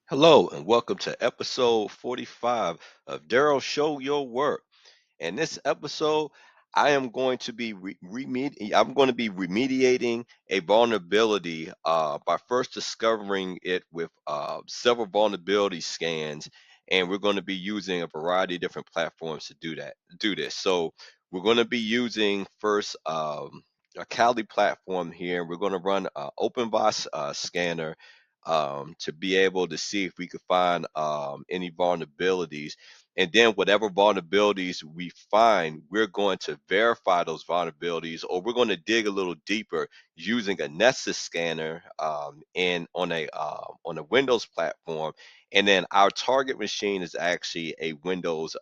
Hello and welcome to episode 45 of Daryl Show Your Work. In this episode, I am going to be remediating a vulnerability by first discovering it with several vulnerability scans, and we're going to be using a variety of different platforms to do this. So we're going to be using first a Kali platform here. We're going to run an OpenVAS scanner to be able to see if we could find any vulnerabilities, and then whatever vulnerabilities we find, we're going to verify those vulnerabilities, or we're going to dig a little deeper using a Nessus scanner and on a Windows platform. And then our target machine is actually a Windows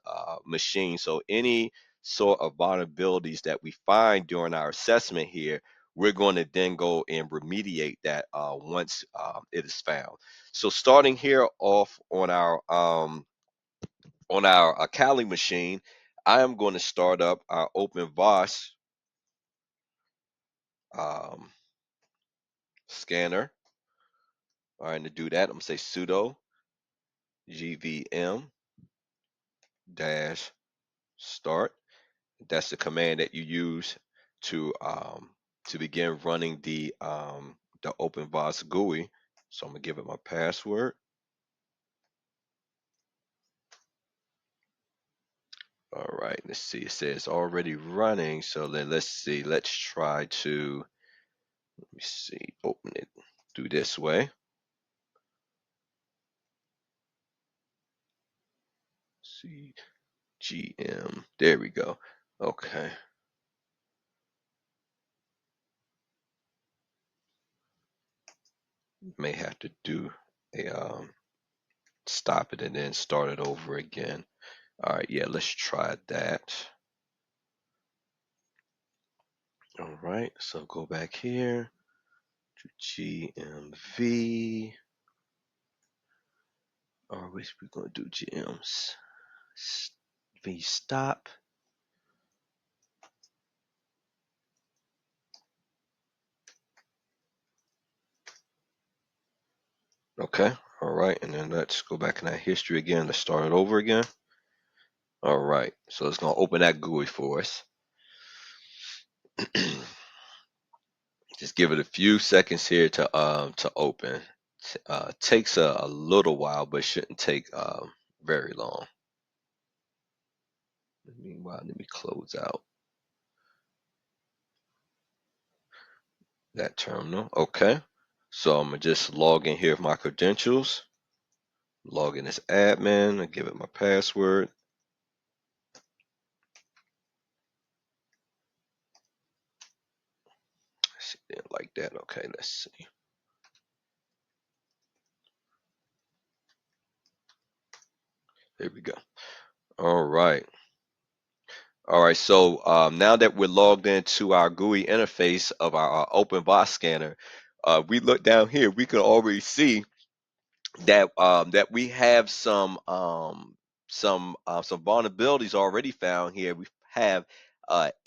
machine. So any sort of vulnerabilities that we find during our assessment here, we're going to then go and remediate that once it is found. So starting here off on our Kali machine, I am going to start up our OpenVAS um, scanner. All right, and to do that, I'm going to say sudo gvm-start. That's the command that you use to begin running the OpenVAS GUI. So I'm going to give it my password. All right, let's see. It says already running. So then let's see. Let's try to, let me see, open it through this way. CGM. There we go. Okay. May have to do a stop it and then start it over again. All right, yeah, let's try that. All right, so go back here to GMV. Or we're going to do GMV stop. Okay, all right, and then let's go back in that history again. Let's start it over again. All right, so it's going to open that GUI for us. Just give it a few seconds here to open. Takes a little while, but shouldn't take very long. Meanwhile, let me close out that terminal. Okay, so I'm gonna just log in here with my credentials. Log in as admin. I give it my password. See, didn't like that. Okay, let's see. There we go. All right. All right, so now that we're logged into our GUI interface of our OpenVAS scanner, we look down here, we can already see that we have some vulnerabilities already found here. We have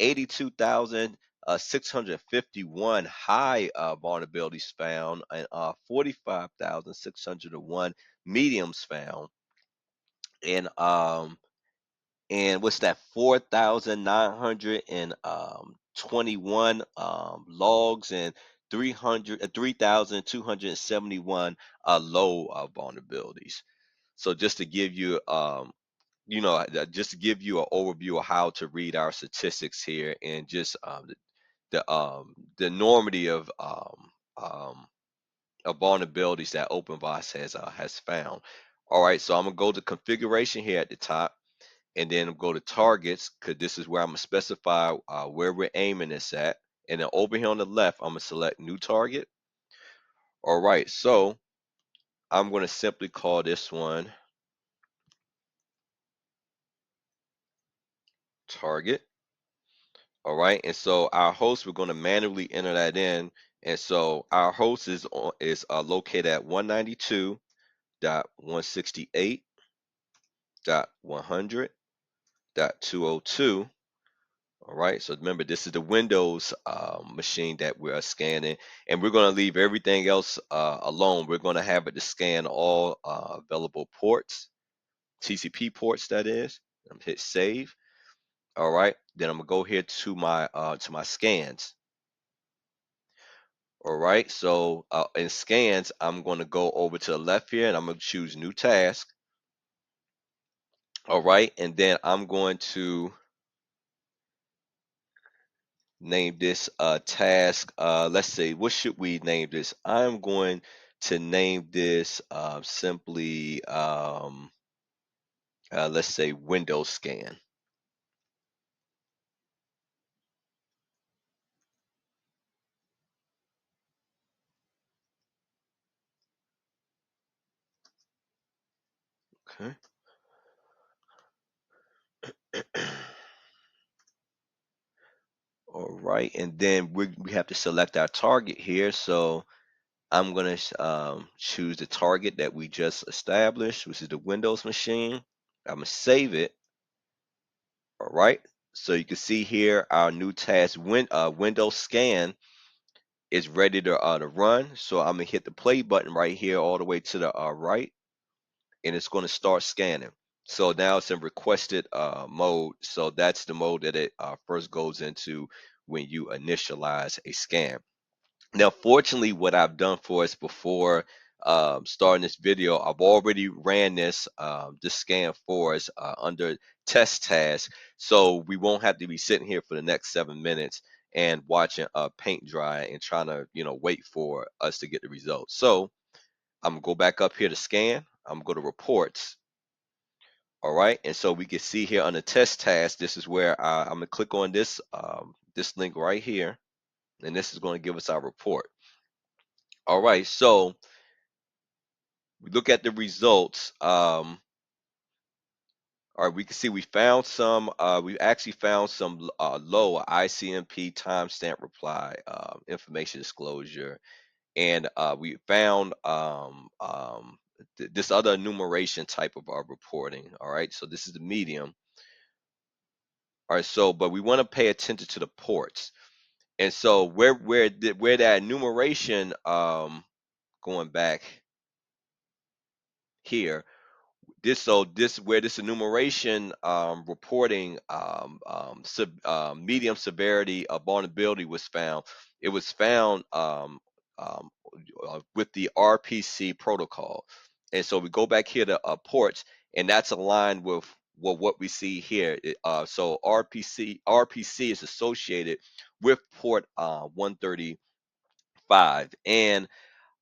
82,651 high vulnerabilities found, and 45,601 mediums found, and what's that, 4,921 logs, and 3,271 low vulnerabilities. So just to give you just to give you an overview of how to read our statistics here, and just the enormity of vulnerabilities that OpenVAS has found. All right, so I'm gonna go to configuration here at the top, and then go to targets, because this is where I'm gonna specify where we're aiming this at. And then over here on the left, I'm gonna select new target. All right, so I'm gonna simply call this one target. All right, and so our host, we're gonna manually enter that in. And so our host is located at 192.168.100.202. All right, so remember, this is the Windows machine that we're scanning, and we're going to leave everything else alone. We're going to have it to scan all available ports, TCP ports, that is. I'm hit save. All right, then I'm gonna go here to my scans. All right, so in scans, I'm going to go over to the left here, and I'm going to choose new task. All right, and then I'm going to name this task. Let's say, what should we name this? I'm going to name this simply, let's say, Windows scan. Okay. All right, and then we have to select our target here. So I'm going to choose the target that we just established, which is the Windows machine. I'm going to save it. All right. So you can see here our new task Windows scan is ready to run. So I'm going to hit the play button right here all the way to the right, and it's going to start scanning. So now it's in requested mode. So that's the mode that it first goes into when you initialize a scan. Now, fortunately, what I've done for us before starting this video, I've already ran this scan for us under test task, so we won't have to be sitting here for the next 7 minutes and watching paint dry and trying to wait for us to get the results. So I'm gonna go back up here to scan. I'm gonna go to reports. All right, and so we can see here on the test task, this is where I'm gonna click on this link right here, and this is going to give us our report. All right, so we look at the results. All right, we can see we actually found some low ICMP timestamp reply information disclosure, and we found this other enumeration type of reporting. All right, so this is the medium. All right, so but we want to pay attention to the ports, and so where that enumeration going back here. This where this enumeration reporting medium severity of vulnerability was found. It was found um, with the RPC protocol, and so we go back here to ports, and that's aligned with what we see here. So RPC is associated with port 135, and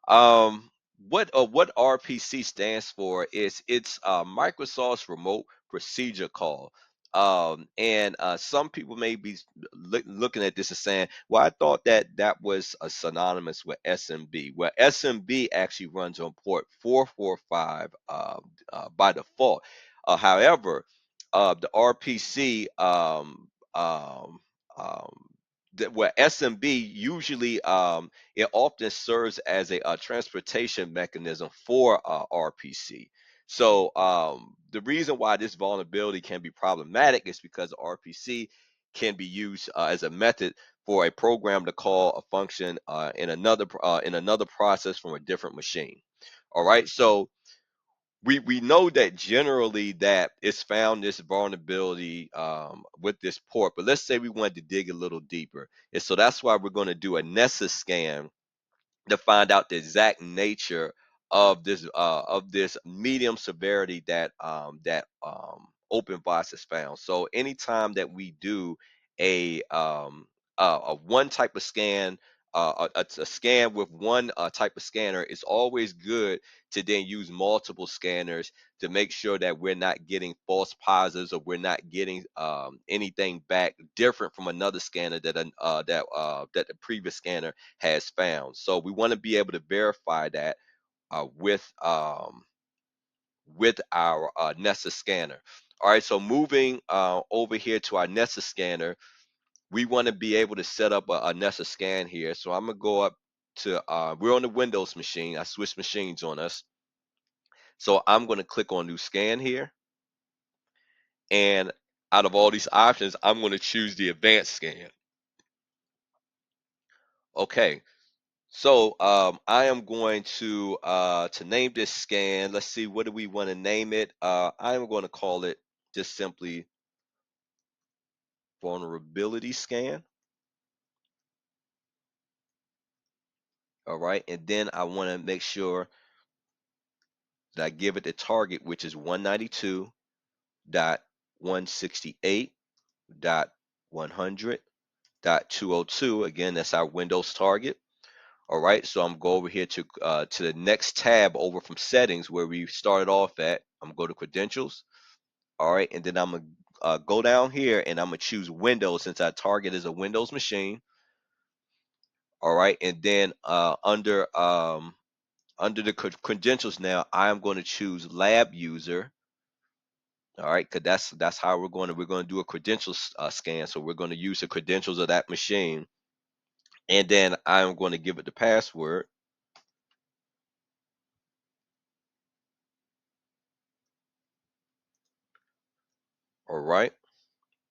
um, what RPC stands for is it's Microsoft's remote procedure call. And some people may be looking at this and saying, "Well, I thought that that was synonymous with SMB." Well, SMB actually runs on port 445 by default. However, the RPC where SMB usually it often serves as a transportation mechanism for RPC. So the reason why this vulnerability can be problematic is because RPC can be used as a method for a program to call a function in another process from a different machine. All right, so we know that generally that it's found this vulnerability with this port, but let's say we wanted to dig a little deeper, and so that's why we're going to do a Nessus scan to find out the exact nature of this medium severity that OpenVAS has found. So anytime that we do a one type of scan, a scan with one type of scanner, it's always good to then use multiple scanners to make sure that we're not getting false positives or we're not getting anything back different from another scanner that the previous scanner has found. So we want to be able to verify that uh, with um, with our Nessus scanner. All right, so moving over here to our Nessus scanner, we want to be able to set up a Nessus scan here. So I'm gonna go up to we're on the Windows machine. I switched machines on us. So I'm gonna click on new scan here, and out of all these options, I'm going to choose the advanced scan. Okay, so I am going to name this scan. Let's see, what do we want to name it? I am going to call it just simply vulnerability scan. All right, and then I want to make sure that I give it the target, which is 192.168.100.202. Again, that's our Windows target. All right, so I'm go over here to the next tab over from settings where we started off at. I'm gonna go to credentials. All right, and then I'm gonna go down here and I'm gonna choose Windows since our target is a Windows machine. All right, and then under the credentials now, I'm going to choose lab user. All right, because that's how we're going to do a credentials scan. So we're going to use the credentials of that machine, and then I'm going to give it the password. All right,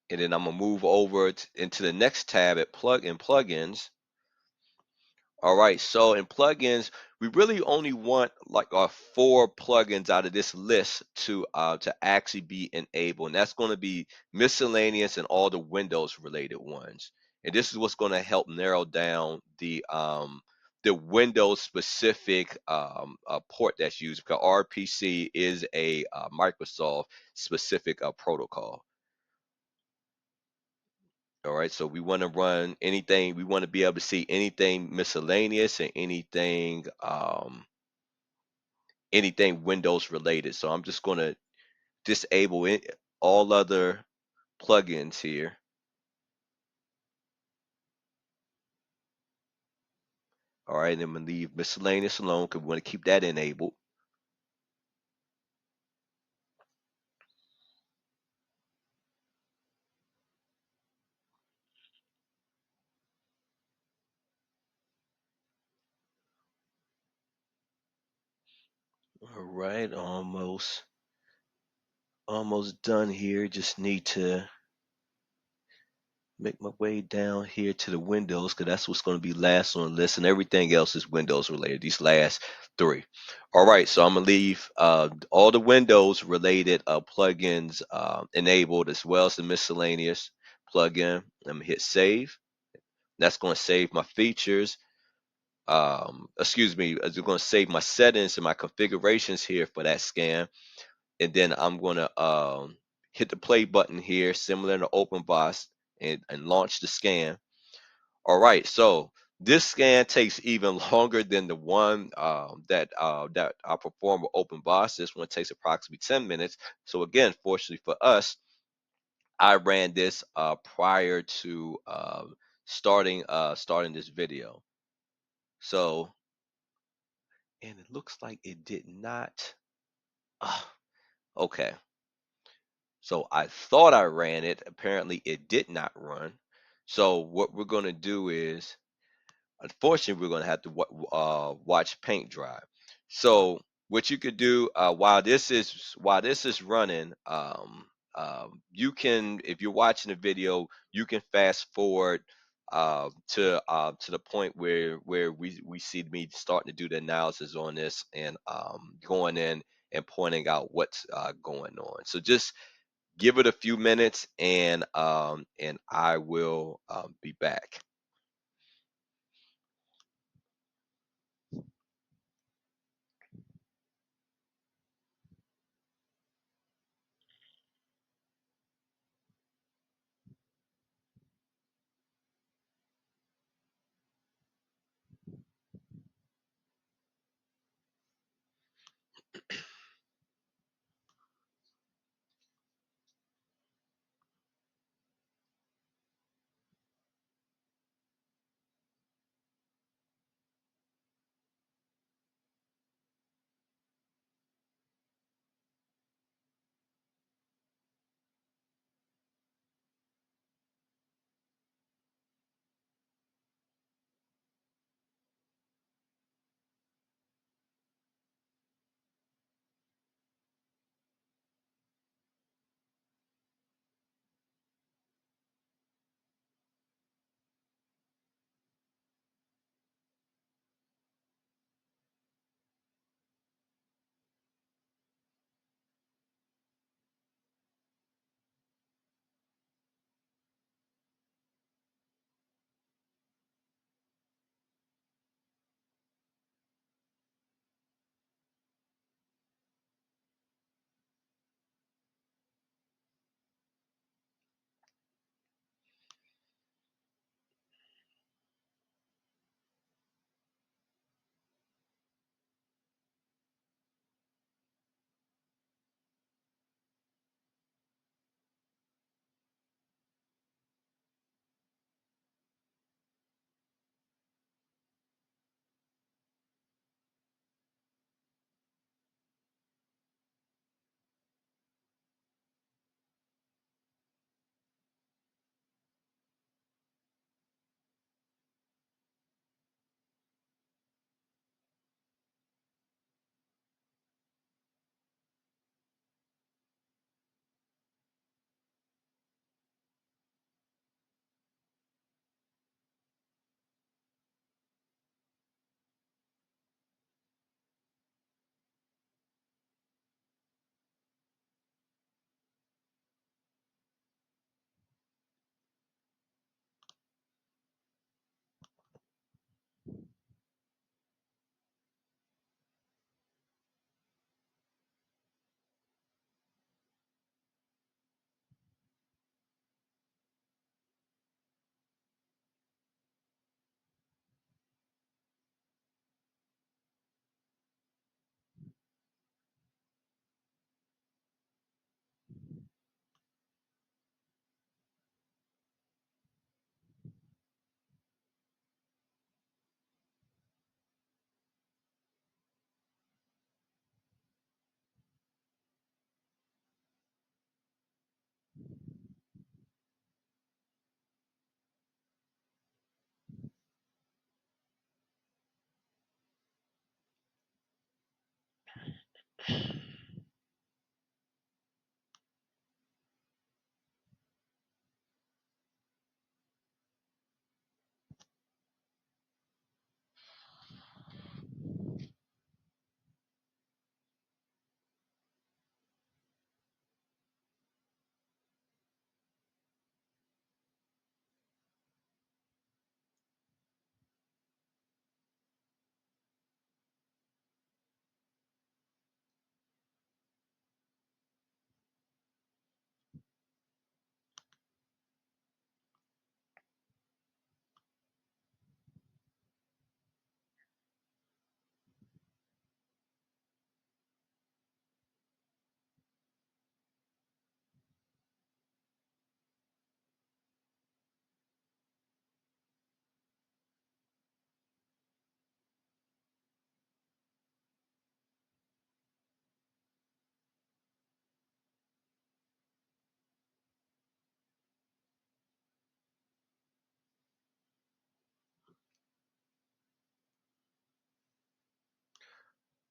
and then I'm gonna move over into the next tab at plugins. All right, so in plugins, we really only want like our 4 plugins out of this list to actually be enabled, and that's going to be miscellaneous and all the Windows related ones. And this is what's going to help narrow down the Windows specific port that's used because RPC is a Microsoft specific protocol. All right, so we want to run anything, we want to be able to see anything miscellaneous and anything Windows related. So I'm just going to disable all other plugins here. All right, and I'm going to leave miscellaneous alone because we want to keep that enabled. All right, almost done here. Just need to make my way down here to the Windows because that's what's going to be last on the list, and everything else is Windows related. These last 3. All right, so I'm gonna leave all the Windows related plugins enabled as well as the miscellaneous plugin. I'm gonna hit save. That's going to save my features. Excuse me, it's going to save my settings and my configurations here for that scan, and then I'm going to hit the play button here, similar to OpenVAS, and launch the scan. All right, so this scan takes even longer than the one that I performed with OpenVAS. This one takes approximately 10 minutes. So again, fortunately for us, I ran this prior to starting this video. So, and it looks like it did not. Uh, okay, so I thought I ran it. Apparently, it did not run. So what we're gonna do is, unfortunately, we're going to have to watch paint dry. So what you could do while this is running, you can, if you're watching the video, you can fast forward to the point where we see me starting to do the analysis on this and going in and pointing out what's going on. So just give it a few minutes and I will be back.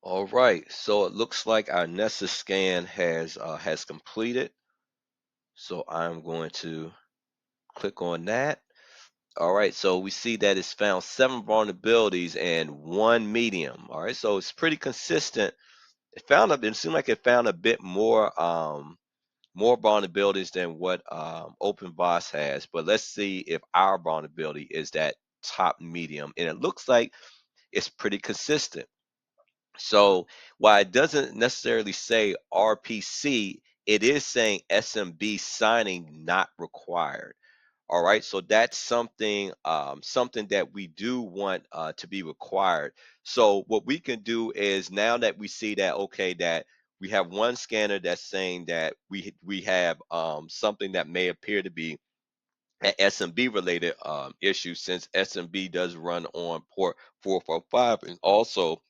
All right, so it looks like our Nessus scan has completed. So I'm going to click on that. All right, so we see that it's found 7 vulnerabilities and 1 medium. All right, so it's pretty consistent. It seemed like it found a bit more vulnerabilities than what OpenVAS has. But let's see if our vulnerability is that top medium, and it looks like it's pretty consistent. So while it doesn't necessarily say RPC, it is saying SMB signing not required. All right, so that's something that we do want to be required. So what we can do is, now that we see that, okay, that we have one scanner that's saying that we have something that may appear to be an SMB related issue, since SMB does run on port 445, and also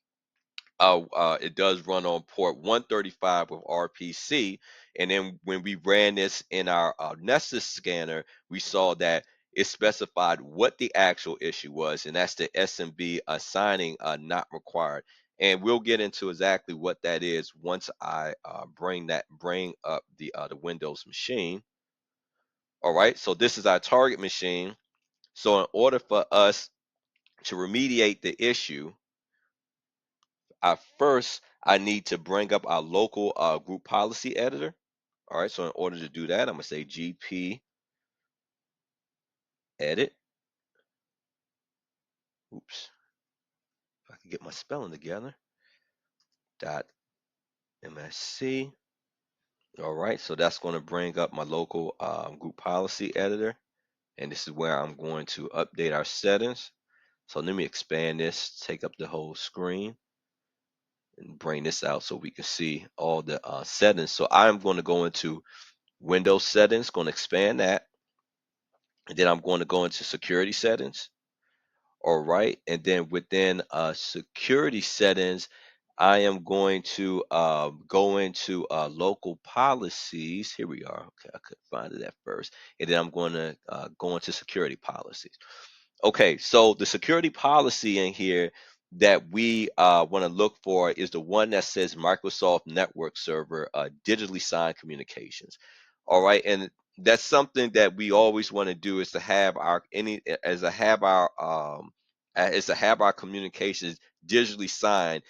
it does run on port 135 with RPC. And then when we ran this in our Nessus scanner, we saw that it specified what the actual issue was, and that's the SMB assigning not required. And we'll get into exactly what that is once I bring up the Windows machine. All right, so this is our target machine. So in order for us to remediate the issue, I need to bring up our local group policy editor. All right, so in order to do that, I'm gonna say gp edit. Oops, if I can get my spelling together. Dot msc. All right, so that's going to bring up my local group policy editor, and this is where I'm going to update our settings. So let me expand this, take up the whole screen, and bring this out so we can see all the settings. So I'm going to go into Windows settings, going to expand that. And then I'm going to go into security settings. All right. And then within security settings, I am going to go into local policies. Here we are. Okay, I couldn't find it at first. And then I'm going to go into security policies. Okay, so the security policy in here that we want to look for is the one that says Microsoft Network Server digitally signed communications. All right, and that's something that we always want to do, is to have our communications digitally signed.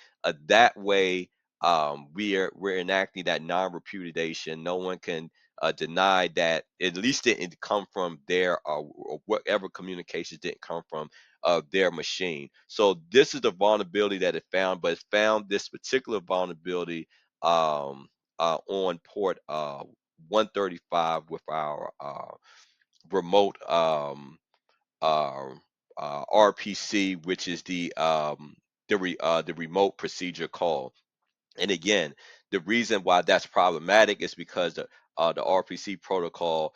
That way, we're enacting that non-repudiation. No one can deny that at least it didn't come from their or whatever communications didn't come from their machine. So this is the vulnerability that it found, but it found this particular vulnerability um, on port 135 with our remote uh, RPC, which is the remote procedure call. And again, the reason why that's problematic is because the RPC protocol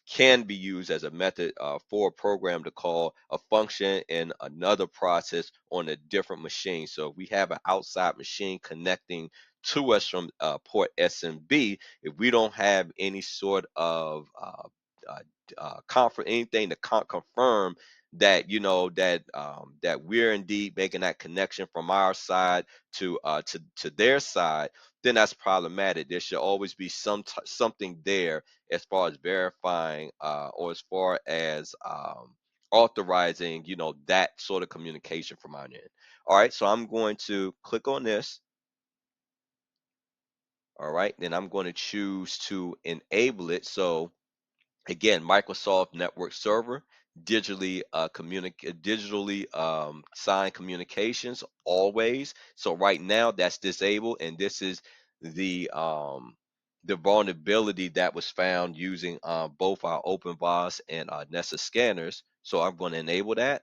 can be used as a method for a program to call a function in another process on a different machine. So if we have an outside machine connecting to us from port SMB, if we don't have any sort of uh, anything to confirm that, that we're indeed making that connection from our side to their side, then that's problematic. There should always be something there as far as verifying or as far as authorizing, that sort of communication from our end. All right, so I'm going to click on this. All right, then I'm going to choose to enable it. So again, Microsoft Network Server, digitally signed communications always. So right now that's disabled, and this is the vulnerability that was found using both our OpenVAS and Nessus scanners. So I'm going to enable that,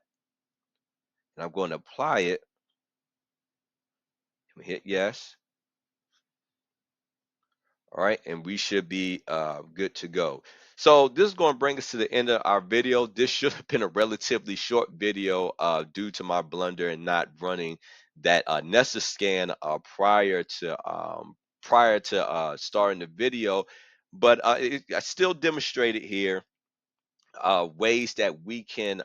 and I'm going to apply it. Hit yes. All right, and we should be good to go. So this is going to bring us to the end of our video. This should have been a relatively short video due to my blunder and not running that Nessus scan prior to starting the video, but I still demonstrated here ways that we can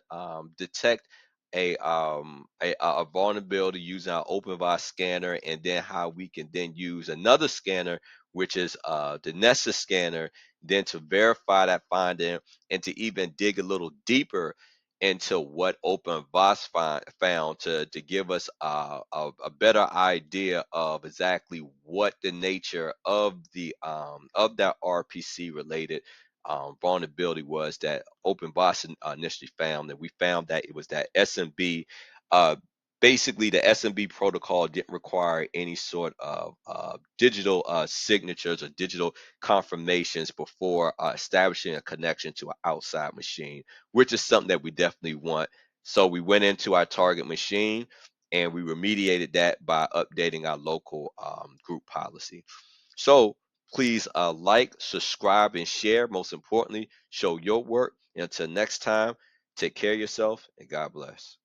detect a vulnerability using our OpenVAS scanner, and then how we can then use another scanner, which is the Nessus scanner, then to verify that finding and to even dig a little deeper into what OpenVAS found to give us a better idea of exactly what the nature of that RPC related vulnerability was that OpenVAS initially found. And we found that it was that SMB. Uh, Basically, the SMB protocol didn't require any sort of digital signatures or digital confirmations before establishing a connection to an outside machine, which is something that we definitely want. So we went into our target machine and we remediated that by updating our local group policy. So please like, subscribe, and share. Most importantly, show your work. Until next time, take care of yourself and God bless.